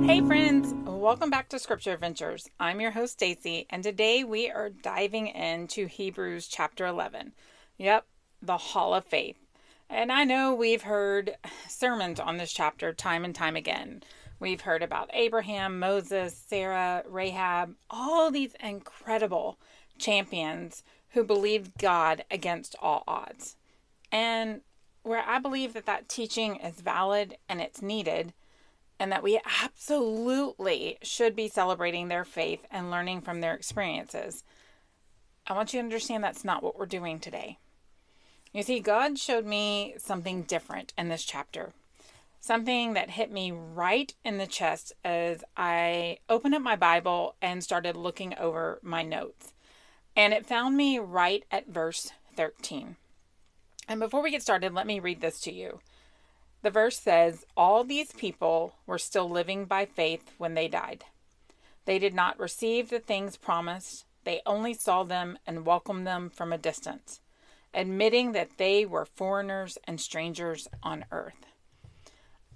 Hey friends, welcome back to Scripture Adventures. I'm your host Stacy, and today we are diving into Hebrews chapter 11. Yep, the Hall of Faith. And I know we've heard sermons on this chapter time and time again. We've heard about Abraham, Moses, Sarah, Rahab, all these incredible champions who believed God against all odds. And where I believe that teaching is valid and it's needed, and that we absolutely should be celebrating their faith and learning from their experiences, I want you to understand that's not what we're doing today. You see, God showed me something different in this chapter. Something that hit me right in the chest as I opened up my Bible and started looking over my notes. And it found me right at verse 13. And before we get started, let me read this to you. The verse says, "All these people were still living by faith when they died. They did not receive the things promised. They only saw them and welcomed them from a distance, admitting that they were foreigners and strangers on earth."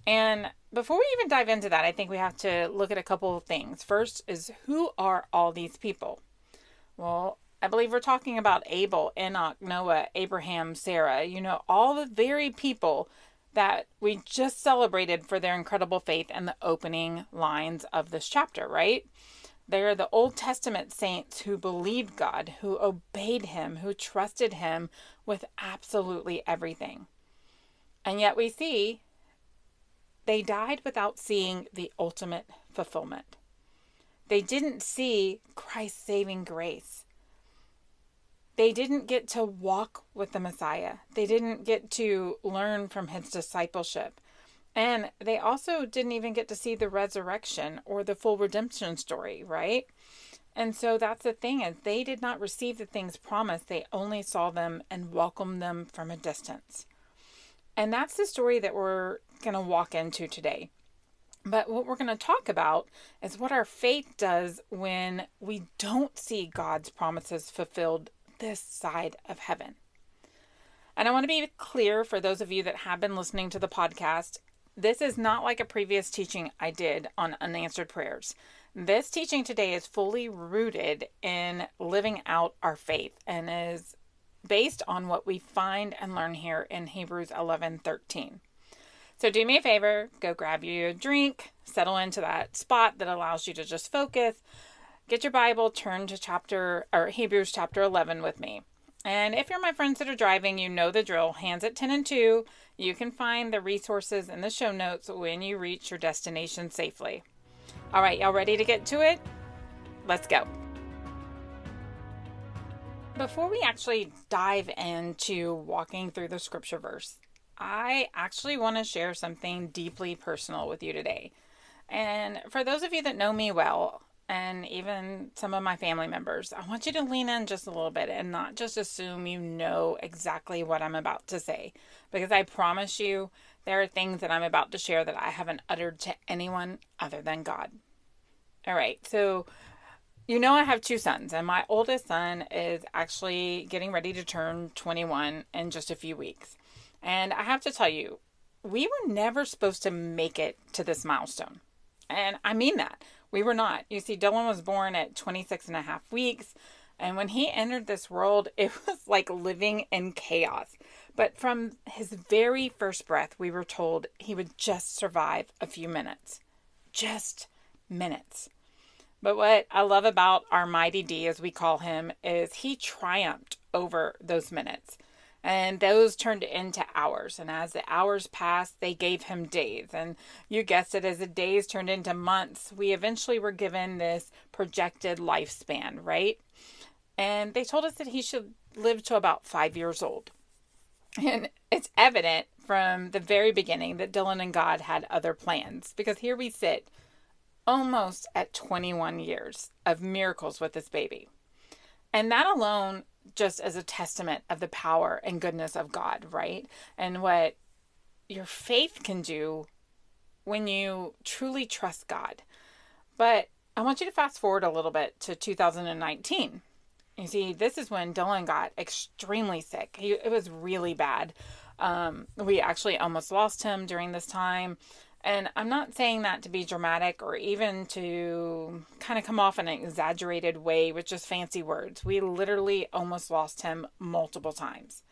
And before we even dive into that, I think we have to look at a couple of things. First is, who are all these people? Well, I believe we're talking about Abel, Enoch, Noah, Abraham, Sarah. All the very people that we just celebrated for their incredible faith in the opening lines of this chapter, right? They're the Old Testament saints who believed God, who obeyed Him, who trusted Him with absolutely everything. And yet we see they died without seeing the ultimate fulfillment. They didn't see Christ's saving grace. They didn't get to walk with the Messiah. They didn't get to learn from His discipleship. And they also didn't even get to see the resurrection or the full redemption story, right? And so that's the thing, is they did not receive the things promised. They only saw them and welcomed them from a distance. And that's the story that we're going to walk into today. But what we're going to talk about is what our faith does when we don't see God's promises fulfilled this side of heaven. And I want to be clear for those of you that have been listening to the podcast, this is not like a previous teaching I did on unanswered prayers. This teaching today is fully rooted in living out our faith and is based on what we find and learn here in Hebrews 11:13. So do me a favor, go grab you a drink, settle into that spot that allows you to just focus. Get your Bible, turn to Hebrews chapter 11 with me. And if you're my friends that are driving, you know the drill. Hands at 10 and 2. You can find the resources in the show notes when you reach your destination safely. All right, y'all ready to get to it? Let's go. Before we actually dive into walking through the scripture verse, I actually want to share something deeply personal with you today. And for those of you that know me well, and even some of my family members, I want you to lean in just a little bit and not just assume you know exactly what I'm about to say. Because I promise you, there are things that I'm about to share that I haven't uttered to anyone other than God. All right, so I have two sons, and my oldest son is actually getting ready to turn 21 in just a few weeks. And I have to tell you, we were never supposed to make it to this milestone. And I mean that. We were not. You see, Dylan was born at 26 and a half weeks. And when he entered this world, it was like living in chaos. But from his very first breath, we were told he would just survive a few minutes. Just minutes. But what I love about our mighty D, as we call him, is he triumphed over those minutes. And those turned into hours. And as the hours passed, they gave him days. And you guessed it, as the days turned into months, we eventually were given this projected lifespan, right? And they told us that he should live to about 5 years old. And it's evident from the very beginning that Dylan and God had other plans. Because here we sit, almost at 21 years of miracles with this baby. And that alone just as a testament of the power and goodness of God, right? And what your faith can do when you truly trust God. But I want you to fast forward a little bit to 2019. You see, this is when Dylan got extremely sick. It was really bad. We actually almost lost him during this time. And I'm not saying that to be dramatic or even to kind of come off in an exaggerated way with just fancy words. We literally almost lost him multiple times.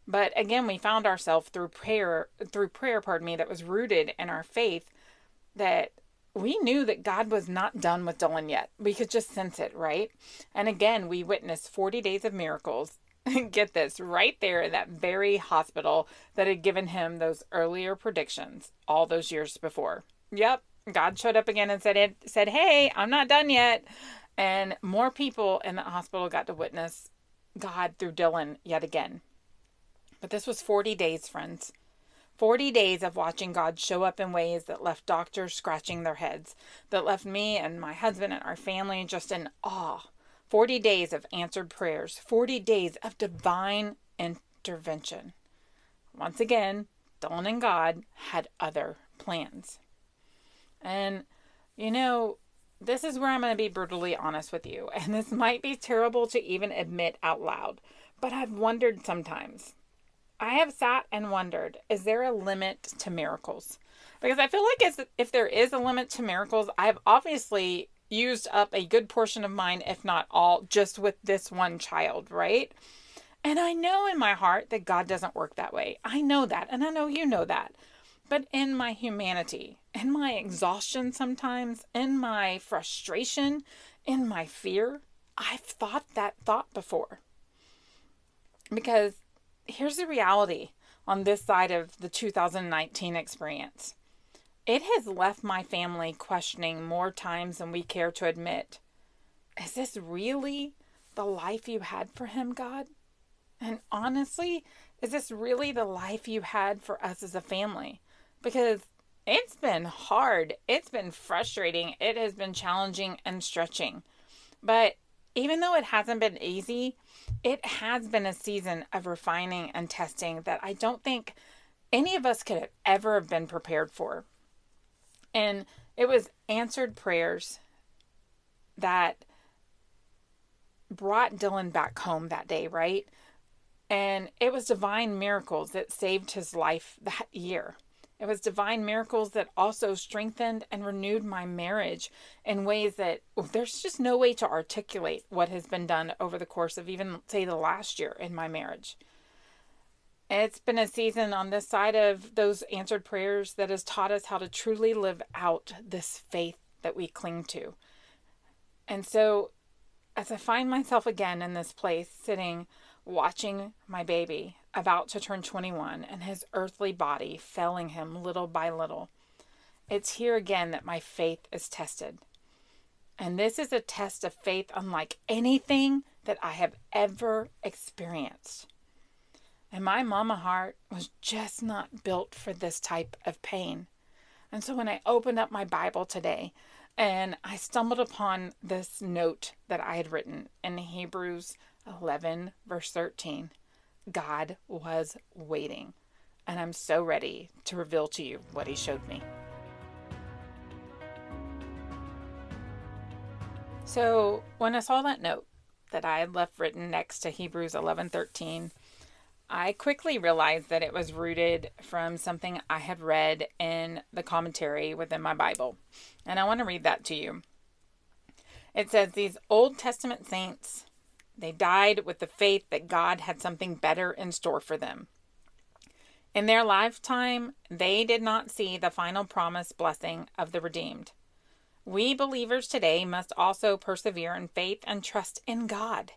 But again, we found ourselves through prayer, that was rooted in our faith, that we knew that God was not done with Dylan yet. We could just sense it, right? And again, we witnessed 40 days of miracles. Get this, right there in that very hospital that had given him those earlier predictions all those years before. Yep, God showed up again and said, "Hey, I'm not done yet." And more people in the hospital got to witness God through Dylan yet again. But this was 40 days, friends. 40 days of watching God show up in ways that left doctors scratching their heads, that left me and my husband and our family just in awe. 40 days of answered prayers, 40 days of divine intervention. Once again, Dylan and God had other plans. And, this is where I'm going to be brutally honest with you. And this might be terrible to even admit out loud, but I've wondered sometimes. I have sat and wondered, is there a limit to miracles? Because I feel like if there is a limit to miracles, I've obviously used up a good portion of mine, if not all, just with this one child, right? And I know in my heart that God doesn't work that way. I know that, and I know you know that. But in my humanity, in my exhaustion sometimes, in my frustration, in my fear, I've thought that thought before. Because here's the reality on this side of the 2019 experience. It has left my family questioning more times than we care to admit. Is this really the life you had for him, God? And honestly, is this really the life you had for us as a family? Because it's been hard. It's been frustrating. It has been challenging and stretching. But even though it hasn't been easy, it has been a season of refining and testing that I don't think any of us could have ever have been prepared for. And it was answered prayers that brought Dylan back home that day, right? And it was divine miracles that saved his life that year. It was divine miracles that also strengthened and renewed my marriage in ways that there's just no way to articulate what has been done over the course of even, say, the last year in my marriage. It's been a season on this side of those answered prayers that has taught us how to truly live out this faith that we cling to. And so, as I find myself again in this place, sitting, watching my baby about to turn 21 and his earthly body failing him little by little, it's here again that my faith is tested. And this is a test of faith unlike anything that I have ever experienced. And my mama heart was just not built for this type of pain. And so when I opened up my Bible today and I stumbled upon this note that I had written in Hebrews 11, verse 13, God was waiting. And I'm so ready to reveal to you what he showed me. So when I saw that note that I had left written next to Hebrews 11:13, I quickly realized that it was rooted from something I had read in the commentary within my Bible. And I want to read that to you. It says, these Old Testament saints, they died with the faith that God had something better in store for them. In their lifetime, they did not see the final promised blessing of the redeemed. We believers today must also persevere in faith and trust in God,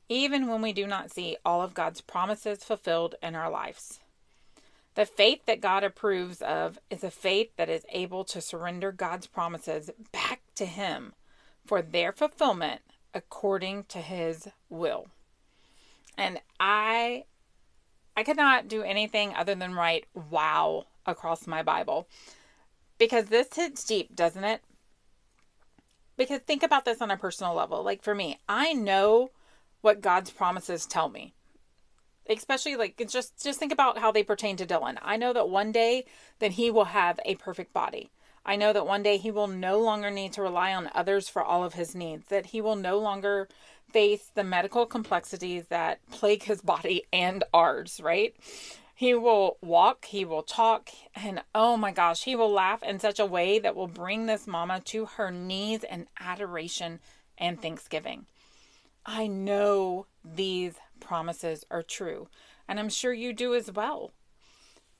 even when we do not see all of God's promises fulfilled in our lives. The faith that God approves of is a faith that is able to surrender God's promises back to him for their fulfillment according to his will. And I could not do anything other than write wow across my Bible, because this hits deep, doesn't it? Because think about this on a personal level. Like for me, I know what God's promises tell me. Especially just think about how they pertain to Dylan. I know that one day that he will have a perfect body. I know that one day he will no longer need to rely on others for all of his needs, that he will no longer face the medical complexities that plague his body and ours, right? He will walk, he will talk, and oh my gosh, he will laugh in such a way that will bring this mama to her knees in adoration and thanksgiving. I know these promises are true, and I'm sure you do as well.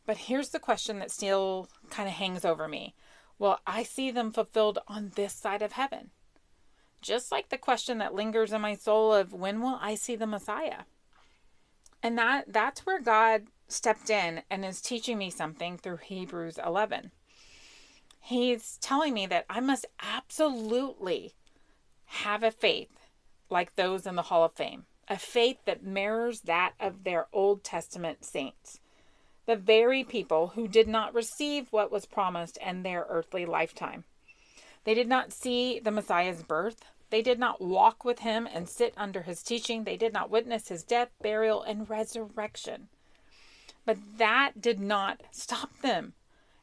But here's the question that still kind of hangs over me. Well, I see them fulfilled on this side of heaven. Just like the question that lingers in my soul of when will I see the Messiah? And that's where God stepped in and is teaching me something through Hebrews 11. He's telling me that I must absolutely have a faith like those in the Hall of Fame, a faith that mirrors that of their Old Testament saints, the very people who did not receive what was promised in their earthly lifetime. They did not see the Messiah's birth. They did not walk with him and sit under his teaching. They did not witness his death, burial, and resurrection. But that did not stop them.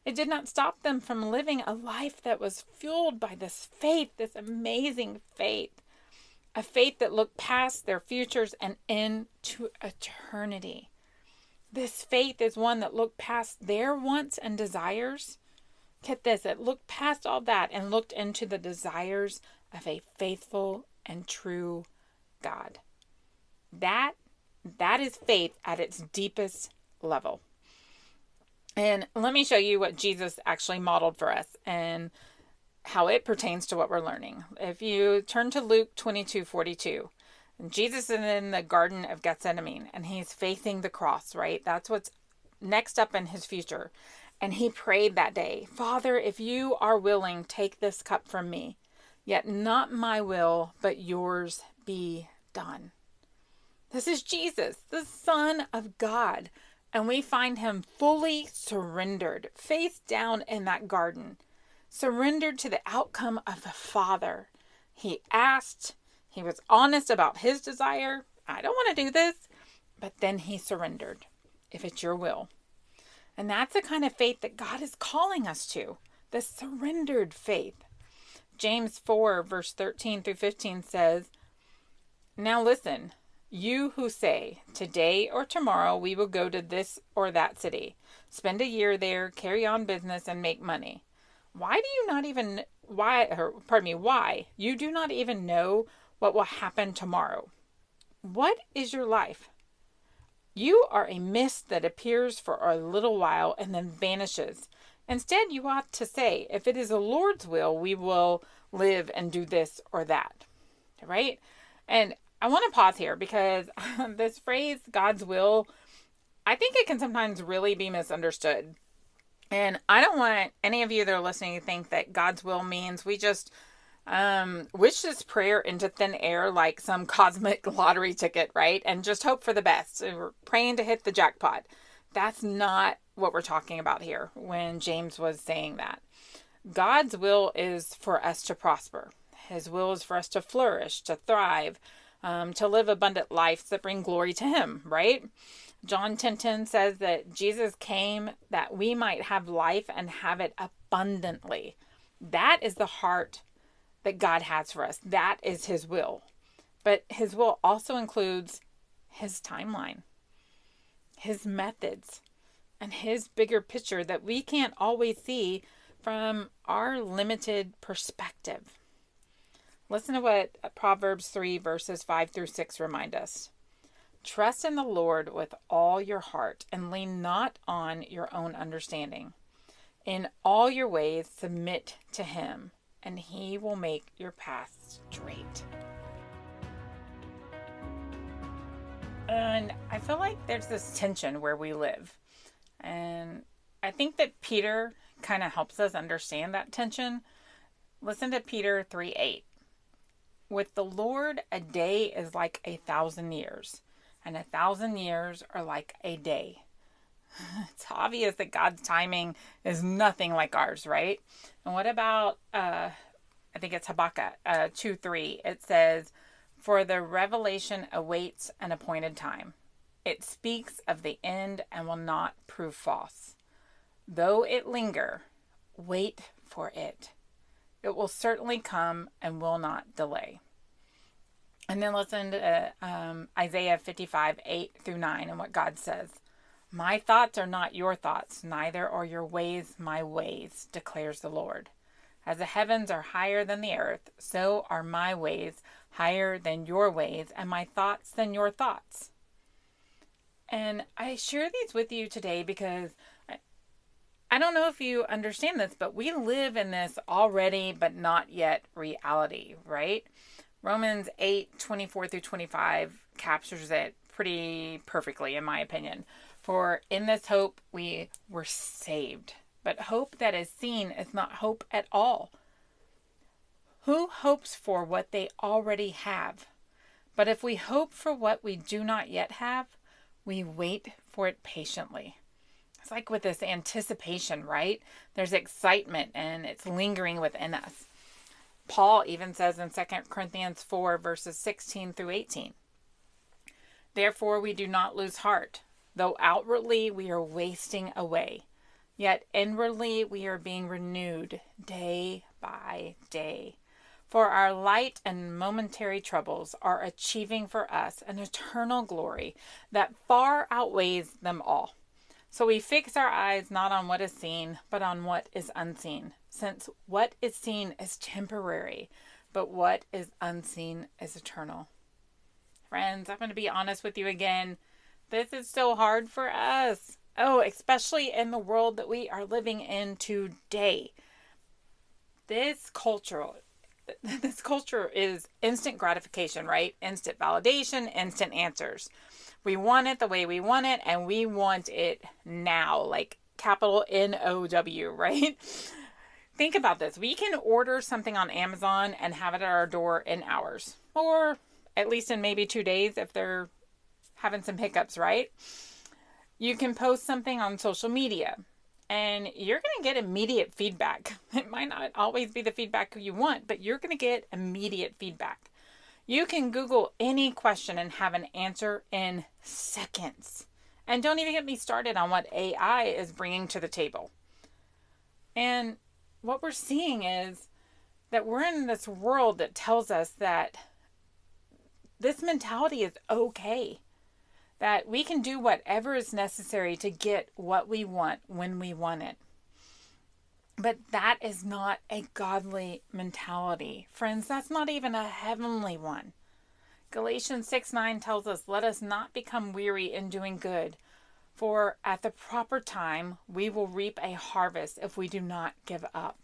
It did not stop them from living a life that was fueled by this faith, this amazing faith. A faith that looked past their futures and into eternity. This faith is one that looked past their wants and desires. Get this, it looked past all that and looked into the desires of a faithful and true God. That is faith at its deepest level. And let me show you what Jesus actually modeled for us and how it pertains to what we're learning. If you turn to Luke 22:42, Jesus is in the Garden of Gethsemane and he's facing the cross, right? That's what's next up in his future. And he prayed that day, Father, if you are willing, take this cup from me. Yet not my will, but yours be done. This is Jesus, the Son of God. And we find him fully surrendered, face down in that garden, surrendered to the outcome of the Father. He asked, he was honest about his desire. I don't want to do this. But then he surrendered, if it's your will. And that's the kind of faith that God is calling us to, the surrendered faith. James 4, verse 13 through 15 says, Now listen, you who say, today or tomorrow we will go to this or that city, spend a year there, carry on business, and make money. Why? You do not even know what will happen tomorrow. What is your life? You are a mist that appears for a little while and then vanishes. Instead, you ought to say, if it is the Lord's will, we will live and do this or that. Right? And I want to pause here because this phrase, God's will, I think it can sometimes really be misunderstood. And I don't want any of you that are listening to think that God's will means we just wish this prayer into thin air like some cosmic lottery ticket, right? And just hope for the best. So we're praying to hit the jackpot. That's not what we're talking about here when James was saying that. God's will is for us to prosper. His will is for us to flourish, to thrive, to live abundant lives that bring glory to him, right? John 10:10 says that Jesus came that we might have life and have it abundantly. That is the heart that God has for us. That is his will. But his will also includes his timeline, his methods, and his bigger picture that we can't always see from our limited perspective. Listen to what Proverbs 3 verses 5 through 6 remind us. Trust in the Lord with all your heart and lean not on your own understanding. In all your ways submit to him, and he will make your paths straight. And I feel like there's this tension where we live. And I think that Peter kind of helps us understand that tension. Listen to Peter 3:8. With the Lord, a day is like 1,000 years, and 1,000 years are like a day. It's obvious that God's timing is nothing like ours, right? And what about, I think it's Habakkuk 2:3. It says, for the revelation awaits an appointed time. It speaks of the end and will not prove false. Though it linger, wait for it. It will certainly come and will not delay. And then listen to Isaiah 55:8 through 9 and what God says. My thoughts are not your thoughts, neither are your ways my ways, declares the Lord. As the heavens are higher than the earth, so are my ways higher than your ways, and my thoughts than your thoughts. And I share these with you today because I don't know if you understand this, but we live in this already but not yet reality, right? Romans 8:24 through 25 captures it pretty perfectly, in my opinion. For in this hope we were saved. But hope that is seen is not hope at all. Who hopes for what they already have? But if we hope for what we do not yet have, we wait for it patiently. It's like with this anticipation, right? There's excitement and it's lingering within us. Paul even says in 2 Corinthians 4, verses 16 through 18, therefore we do not lose heart, though outwardly we are wasting away, yet inwardly we are being renewed day by day. For our light and momentary troubles are achieving for us an eternal glory that far outweighs them all. So we fix our eyes not on what is seen, but on what is unseen, since what is seen is temporary, but what is unseen is eternal. Friends, I'm going to be honest with you again. This is so hard for us. Oh, especially in the world that we are living in today. This culture is instant gratification, right? Instant validation, instant answers. We want it the way we want it, and we want it now, like capital NOW, right? Think about this. We can order something on Amazon and have it at our door in hours, or at least in maybe 2 days if they're having some hiccups, right? You can post something on social media and you're going to get immediate feedback. It might not always be the feedback you want, but you're going to get immediate feedback. You can Google any question and have an answer in seconds. And don't even get me started on what AI is bringing to the table. And what we're seeing is that we're in this world that tells us that this mentality is okay. That we can do whatever is necessary to get what we want when we want it. But that is not a godly mentality. Friends, that's not even a heavenly one. Galatians 6:9 tells us, let us not become weary in doing good, for at the proper time we will reap a harvest if we do not give up.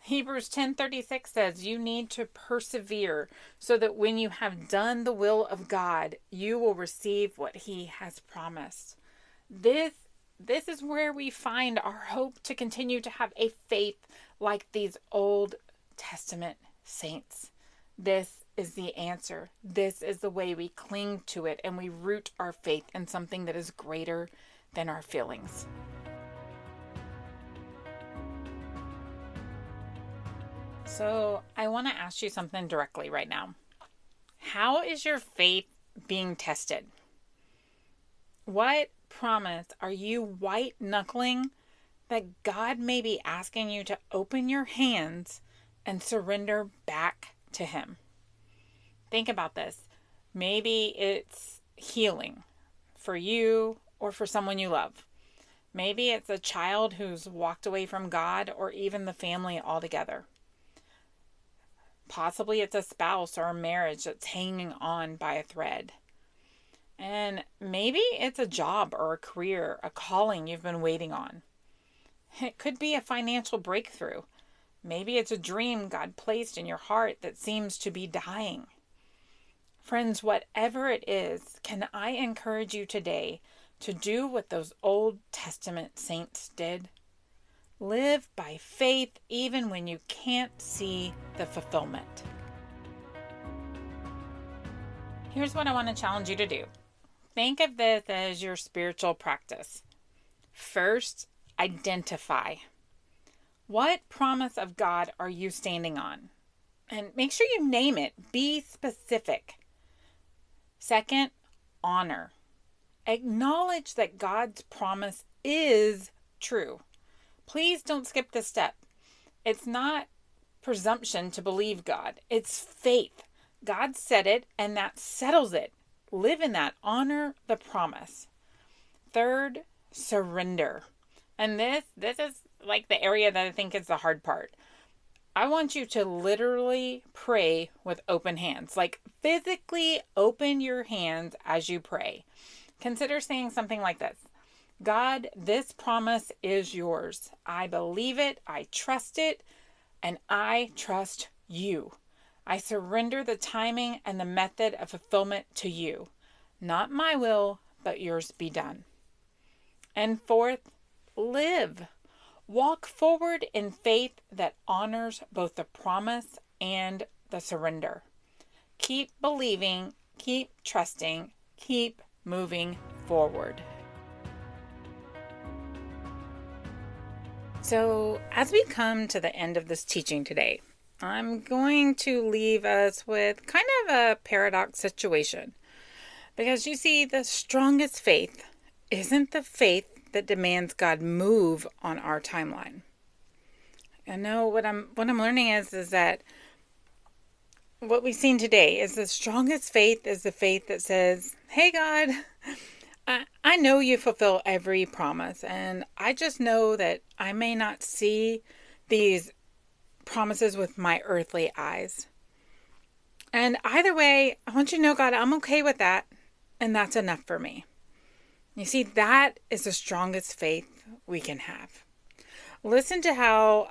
Hebrews 10:36 says you need to persevere so that when you have done the will of God, you will receive what he has promised. This is where we find our hope to continue to have a faith like these Old Testament saints. This is the answer. This is the way we cling to it and we root our faith in something that is greater than our feelings. So I want to ask you something directly right now. How is your faith being tested? What promise are you white knuckling that God may be asking you to open your hands and surrender back to him? Think about this. Maybe it's healing for you or for someone you love. Maybe it's a child who's walked away from God or even the family altogether. Possibly it's a spouse or a marriage that's hanging on by a thread. And maybe it's a job or a career, a calling you've been waiting on. It could be a financial breakthrough. Maybe it's a dream God placed in your heart that seems to be dying. Friends, whatever it is, can I encourage you today to do what those Old Testament saints did? Live by faith even when you can't see the fulfillment. Here's what I want to challenge you to do. Think of this as your spiritual practice. First, identify. What promise of God are you standing on? And make sure you name it. Be specific. Second, honor. Acknowledge that God's promise is true. Please don't skip this step. It's not presumption to believe God. It's faith. God said it, and that settles it. Live in that. Honor the promise. Third, surrender. And this is like the area that I think is the hard part. I want you to literally pray with open hands, like physically open your hands as you pray. Consider saying something like this: God, this promise is yours. I believe it, I trust it, and I trust you. I surrender the timing and the method of fulfillment to you. Not my will, but yours be done. And fourth, live. Walk forward in faith that honors both the promise and the surrender. Keep believing, keep trusting, keep moving forward. So, as we come to the end of this teaching today, I'm going to leave us with kind of a paradox situation. Because you see, the strongest faith isn't the faith that demands God move on our timeline. I know what I'm learning is that what we've seen today is the strongest faith is the faith that says, hey God, I know you fulfill every promise, and I just know that I may not see these promises with my earthly eyes. And either way, I want you to know, God, I'm okay with that, and that's enough for me. You see, that is the strongest faith we can have. Listen to how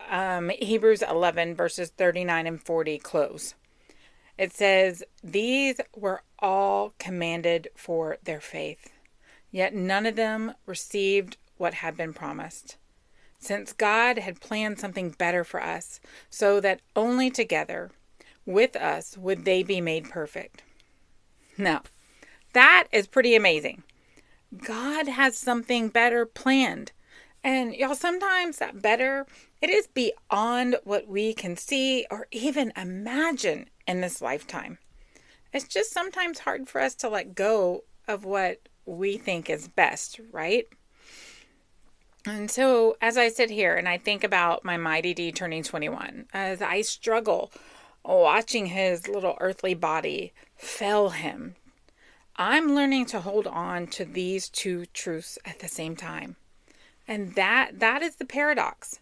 Hebrews 11 verses 39 and 40 close. It says, these were all commended for their faith, yet none of them received what had been promised, since God had planned something better for us, so that only together with us would they be made perfect. Now, that is pretty amazing. God has something better planned. And y'all, sometimes that better, it is beyond what we can see or even imagine in this lifetime. It's just sometimes hard for us to let go of what we think is best, right? And so as I sit here and I think about my mighty D turning 21, as I struggle watching his little earthly body fail him, I'm learning to hold on to these two truths at the same time. And that is the paradox.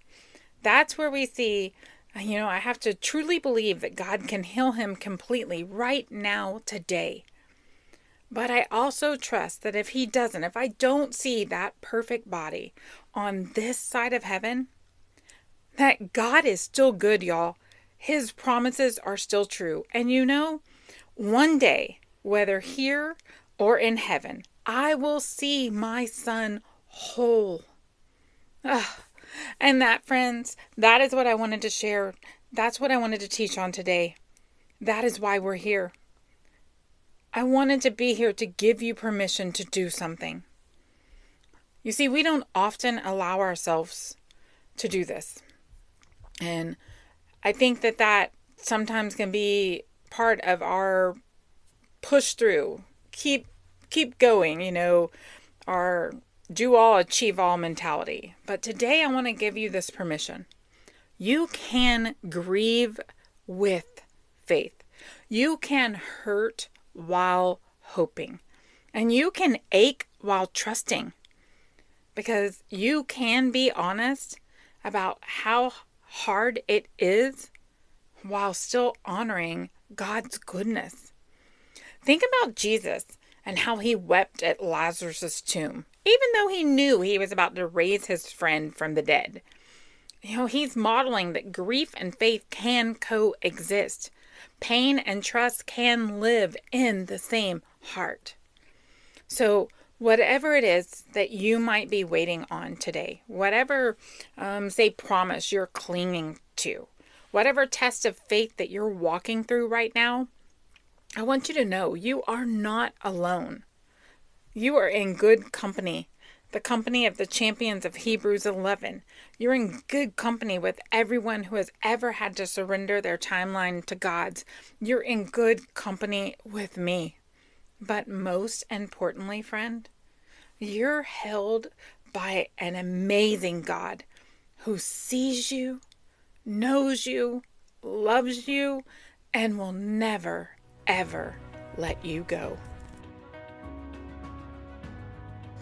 That's where we see, I have to truly believe that God can heal him completely right now, today. But I also trust that if he doesn't, if I don't see that perfect body on this side of heaven, that God is still good, y'all. His promises are still true. And one day, whether here or in heaven, I will see my son whole. And that, friends, that is what I wanted to share. That's what I wanted to teach on today. That is why we're here. I wanted to be here to give you permission to do something. You see, we don't often allow ourselves to do this. And I think that sometimes can be part of our push through, keep going, our do all, achieve all mentality. But today I want to give you this permission. You can grieve with faith. You can hurt while hoping. And you can ache while trusting. Because you can be honest about how hard it is while still honoring God's goodness. Think about Jesus and how he wept at Lazarus' tomb, even though he knew he was about to raise his friend from the dead. He's modeling that grief and faith can coexist. Pain and trust can live in the same heart. So whatever it is that you might be waiting on today, whatever, promise you're clinging to, whatever test of faith that you're walking through right now, I want you to know you are not alone. You are in good company, the company of the champions of Hebrews 11. You're in good company with everyone who has ever had to surrender their timeline to God's. You're in good company with me. But most importantly, friend, you're held by an amazing God who sees you, knows you, loves you, and will never, ever let you go.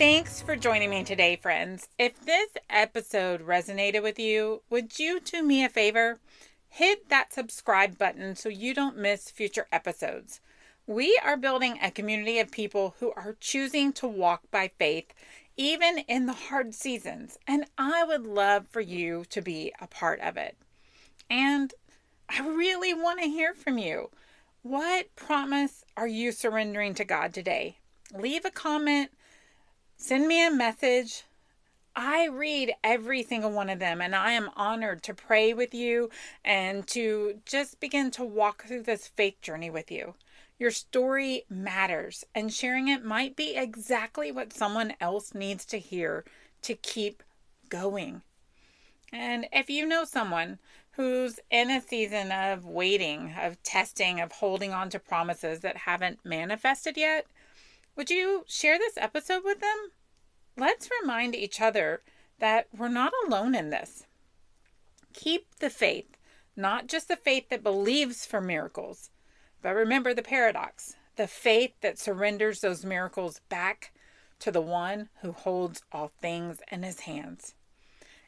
Thanks for joining me today, friends. If this episode resonated with you, would you do me a favor? Hit that subscribe button so you don't miss future episodes. We are building a community of people who are choosing to walk by faith, even in the hard seasons, and I would love for you to be a part of it. And I really want to hear from you. What promise are you surrendering to God today? Leave a comment. Send me a message. I read every single one of them, and I am honored to pray with you and to just begin to walk through this faith journey with you. Your story matters, and sharing it might be exactly what someone else needs to hear to keep going. And if you know someone who's in a season of waiting, of testing, of holding on to promises that haven't manifested yet, would you share this episode with them? Let's remind each other that we're not alone in this. Keep the faith, not just the faith that believes for miracles, but remember the paradox, the faith that surrenders those miracles back to the one who holds all things in his hands.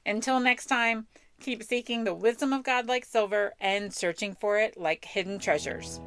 Until next time, keep seeking the wisdom of God like silver and searching for it like hidden treasures.